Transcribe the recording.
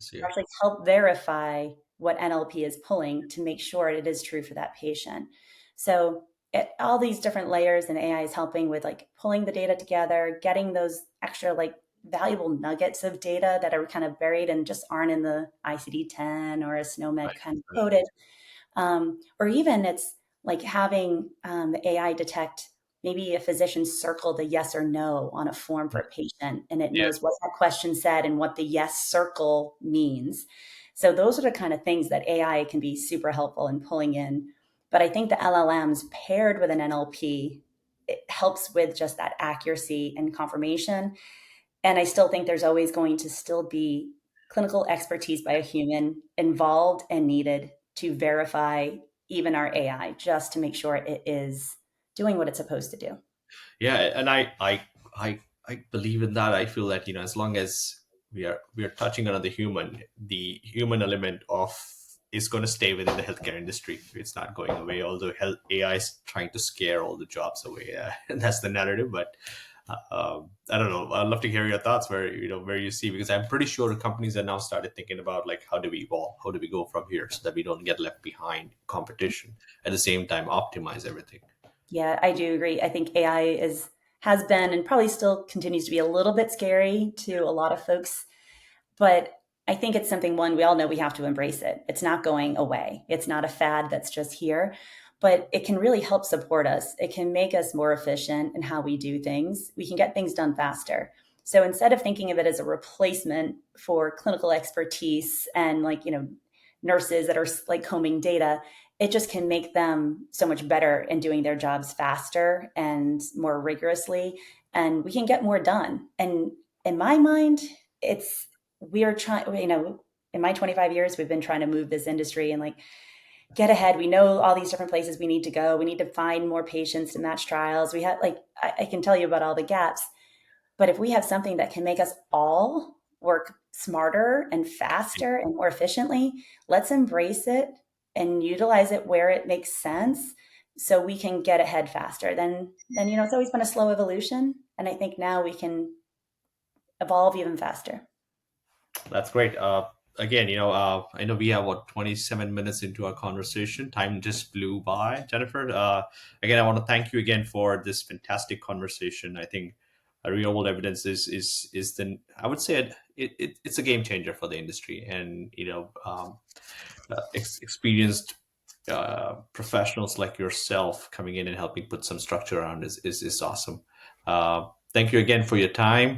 See. actually help verify what NLP is pulling to make sure it is true for that patient. So all these different layers and AI is helping with like pulling the data together, getting those extra like valuable nuggets of data that are kind of buried and just aren't in the ICD-10 or a SNOMED Right. kind of Right. coded. Or even it's like having the AI detect maybe a physician circled a yes or no on a form for a patient and it Yeah. knows what that question said and what the yes circle means. So those are the kind of things that AI can be super helpful in pulling in. But I think the LLMs paired with an NLP, it helps with just that accuracy and confirmation. And I still think there's always going to still be clinical expertise by a human involved and needed to verify even our AI just to make sure it is doing what it's supposed to do. Yeah, and I believe in that. I feel that, as long as we are touching another human, the human element of is going to stay within the healthcare industry. It's not going away. Although health AI is trying to scare all the jobs away, and that's the narrative. But I don't know. I'd love to hear your thoughts where you see, because I'm pretty sure companies are now started thinking about like, how do we evolve, how do we go from here so that we don't get left behind competition, at the same time optimize everything. Yeah, I do agree. I think AI is has been and probably still continues to be a little bit scary to a lot of folks, but I think it's something one we all know we have to embrace it. It's not going away. It's not a fad that's just here, but it can really help support us. It can make us more efficient in how we do things. We can get things done faster. So instead of thinking of it as a replacement for clinical expertise and like, nurses that are like combing data, it just can make them so much better in doing their jobs faster and more rigorously and we can get more done. And in my mind, it's we are trying, in my 25 years, we've been trying to move this industry and like get ahead. We know all these different places we need to go. We need to find more patients to match trials. We have like, I can tell you about all the gaps, but if we have something that can make us all work smarter and faster and more efficiently, let's embrace it and utilize it where it makes sense so we can get ahead faster. Then it's always been a slow evolution. And I think now we can evolve even faster. That's great. Again, I know we have what 27 minutes into our conversation. Time just flew by, Jennifer. Again, I want to thank you again for this fantastic conversation. I think real world evidence is the I would say it's a game changer for the industry, and experienced professionals like yourself coming in and helping put some structure around is awesome. Thank you again for your time.